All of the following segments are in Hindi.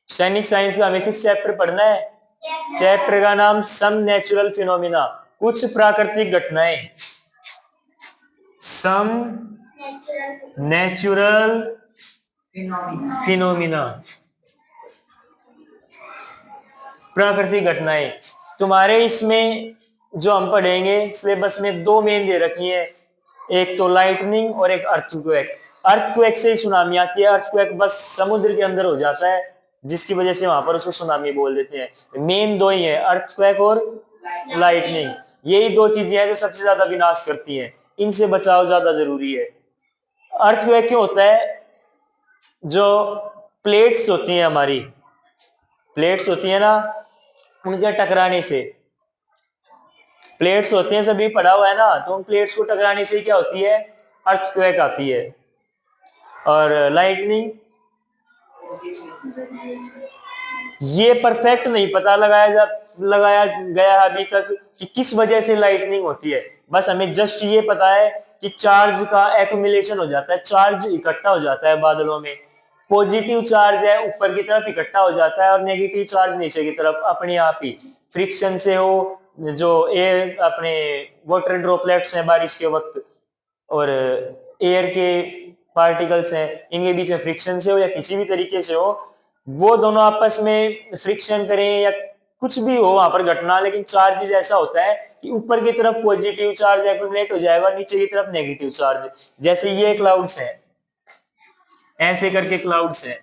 सैनिक साइंस का बेसिक चैप्टर पढ़ना है। चैप्टर का नाम सम नेचुरल फिनोमिना, कुछ प्राकृतिक घटनाएं। सम नेचुरल फिनोमिना, प्राकृतिक घटनाएं। तुम्हारे इसमें जो हम पढ़ेंगे सिलेबस में दो मेन दे रखी है, एक तो लाइटनिंग और एक अर्थक्वेक। अर्थक्वेक से ही सुनामी आती है। अर्थक्वेक बस समुद्र के अंदर हो जाता है, जिसकी वजह से वहां पर उसको सुनामी बोल देते हैं। मेन दो ही है, अर्थक्वेक और लाइटनिंग। यही दो चीजें हैं जो सबसे ज्यादा विनाश करती हैं, इनसे बचाव ज्यादा जरूरी है। अर्थक्वेक क्यों होता है? जो प्लेट्स होती हैं, हमारी प्लेट्स होती है ना, उनके टकराने से, प्लेट्स होती हैं, सभी पढ़ा हुआ है ना, तो उन प्लेट्स को टकराने से क्या होती है? अर्थक्वेक आती है। और लाइटनिंग, ये परफेक्ट नहीं पता लगाया गया अभी तक कि किस वजह से लाइटनिंग होती है। बस हमें जस्ट ये पता है कि चार्ज का एक्यूमुलेशन हो जाता है, चार्ज इकट्ठा हो जाता है बादलों में। पॉजिटिव चार्ज है ऊपर की तरफ इकट्ठा हो जाता है और नेगेटिव चार्ज नीचे की तरफ अपने आप ही फ्रिक्शन से हो, जो एयर अपने वाटर ड्रॉपलेट्स हैं बारिश के वक्त और एयर के पार्टिकल्स हैं, इनके बीच में फ्रिक्शन से हो या किसी भी तरीके से हो, वो दोनों आपस में फ्रिक्शन करें या कुछ भी हो वहां पर घटना, लेकिन चार्जेस ऐसा होता है कि ऊपर की तरफ पॉजिटिव चार्ज एक्यूमुलेट हो जाएगा, नीचे की तरफ नेगेटिव चार्ज। जैसे ये क्लाउड्स है, ऐसे करके क्लाउड्स है,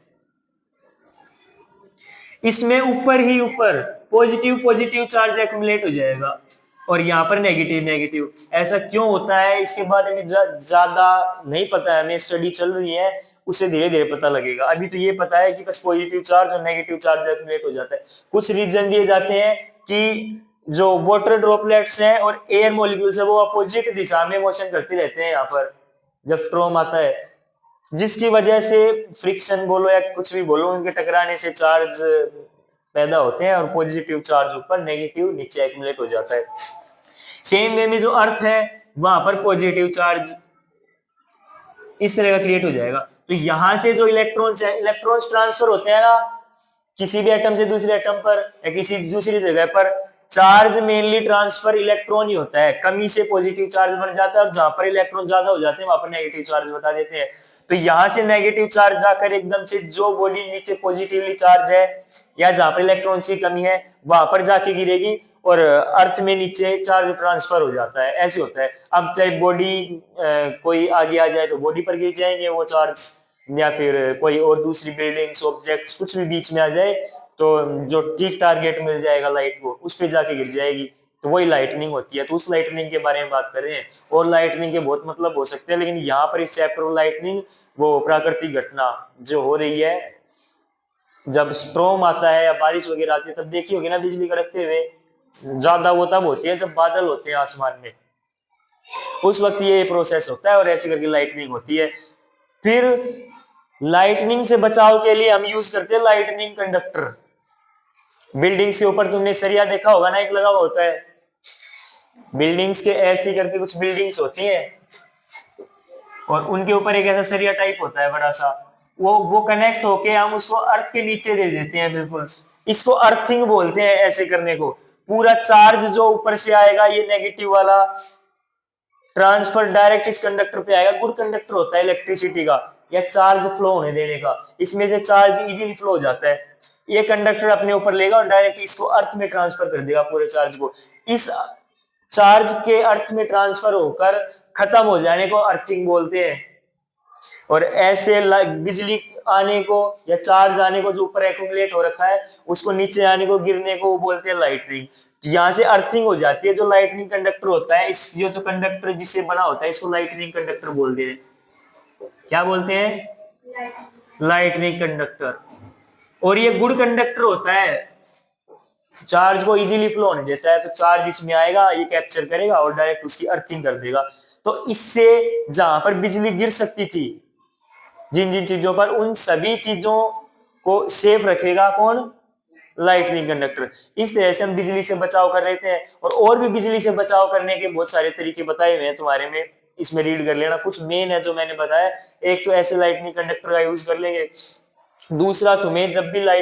इसमें ऊपर ही ऊपर पॉजिटिव पॉजिटिव चार्ज एक्यूमुलेट हो जाएगा और यहाँ पर नेगेटिव नेगेटिव। ऐसा क्यों होता है इसके बारे में ज्यादा नहीं पता है, हमें स्टडी चल रही है, उसे धीरे धीरे पता लगेगा। अभी तो ये पता है कि बस पॉजिटिव चार्ज और नेगेटिव चार्ज एक्यूमुलेट हो जाता है। कुछ रीजन दिए जाते हैं कि जो वाटर ड्रॉपलेट्स हैं और एयर मॉलिक्यूल्स है वो अपोजिट दिशा में मोशन करते रहते हैं यहाँ पर जब स्ट्रोम आता है, जिसकी वजह से फ्रिक्शन बोलो या कुछ भी बोलो, उनके टकराने से चार्ज पैदा होते हैं और पॉजिटिव चार्ज ऊपर, नेगेटिव नीचे एक्यूमुलेट हो जाता है। सेम वे में जो अर्थ है वहां पर पॉजिटिव चार्ज इस तरह का क्रिएट हो जाएगा। तो यहां से जो इलेक्ट्रॉन्स है, इलेक्ट्रॉन्स ट्रांसफर होते हैं ना किसी भी एटम से दूसरे एटम पर या किसी दूसरी जगह पर, चार्ज मेनली ट्रांसफर इलेक्ट्रॉन ही होता है। कमी से पॉजिटिव चार्ज बन जाता है और जहां पर इलेक्ट्रॉन ज्यादा हो जाते हैं वहां पर नेगेटिव चार्ज बता देते हैं। तो यहां से नेगेटिव चार्ज जाकर एकदम से जो बॉडी नीचे पॉजिटिवली चार्ज है या जहां पर इलेक्ट्रॉन की कमी है वहां पर जाके गिरेगी और अर्थ में नीचे चार्ज ट्रांसफर हो जाता है। ऐसे होता है। अब चाहे बॉडी कोई आगे आ जाए तो बॉडी पर गिर जाएंगे वो चार्ज, या फिर कोई और दूसरी बिल्डिंग्स ऑब्जेक्ट्स कुछ भी बीच में आ जाए तो जो ठीक टारगेट मिल जाएगा लाइट को, उस पे जाके गिर जाएगी, तो वही लाइटनिंग होती है। तो उस लाइटनिंग के बारे में बात कर रहे हैं। और लाइटनिंग के बहुत मतलब हो सकते हैं, लेकिन यहाँ पर इस चैप्टर में लाइटनिंग वो प्राकृतिक घटना जो हो रही है, जब स्ट्रोम आता है या बारिश वगैरह आती है तब देखी होगी ना बिजली कड़कते हुए, ज्यादा वो तब होती है जब बादल होते हैं आसमान में, उस वक्त ये प्रोसेस होता है और ऐसे करके लाइटनिंग होती है। फिर लाइटनिंग से बचाव के लिए हम यूज करते हैं लाइटनिंग कंडक्टर। बिल्डिंग्स के ऊपर तुमने सरिया देखा होगा ना, एक लगा हुआ होता है। बिल्डिंग्स के ऐसी करके कुछ बिल्डिंग्स होती हैं और उनके ऊपर एक ऐसा सरिया टाइप होता है बड़ा सा, वो कनेक्ट होके हम उसको अर्थ के नीचे दे देते हैं बिल्कुल। इसको अर्थिंग बोलते हैं ऐसे करने को। पूरा चार्ज जो ऊपर से आएगा ये नेगेटिव वाला ट्रांसफर डायरेक्ट इस कंडक्टर पे आएगा। गुड कंडक्टर होता है इलेक्ट्रिसिटी का या चार्ज फ्लो होने देने का, इसमें से चार्ज इजीली फ्लो हो जाता है। ये कंडक्टर अपने ऊपर लेगा और डायरेक्ट इसको अर्थ में ट्रांसफर कर देगा पूरे चार्ज को। इस चार्ज के अर्थ में ट्रांसफर होकर खत्म हो जाने को अर्थिंग बोलते हैं। और ऐसे बिजली आने को या चार्ज आने को जो ऊपर एक्यूमुलेट हो रखा है उसको नीचे आने को, गिरने को वो बोलते हैं लाइटनिंग। यहाँ से अर्थिंग हो जाती है। जो लाइटनिंग कंडक्टर होता है, इस जो कंडक्टर जिससे बना होता है इसको लाइटनिंग कंडक्टर बोलते हैं। क्या बोलते हैं? Lightning conductor. और ये गुड कंडक्टर होता है, चार्ज को इजीली फ्लो होने देता है। तो चार्ज इसमें आएगा, ये कैप्चर करेगा और डायरेक्ट उसकी अर्थिंग कर देगा। तो इससे जहां पर बिजली गिर सकती थी जिन जिन चीजों पर, उन सभी चीजों को सेफ रखेगा कौन? Lightning conductor. इस तरह से हम बिजली से बचाव कर लेते हैं। और भी बिजली से बचाव करने के बहुत सारे तरीके बताए हुए हैं तुम्हारे में, इसमें रीड कर लेना। कुछ मेन है जो मैंने बताया। एक तो ऐसे लाइटनिंग कंडक्टर का यूज कर लेंगे। दूसरा, तुम्हें जब भी लाइट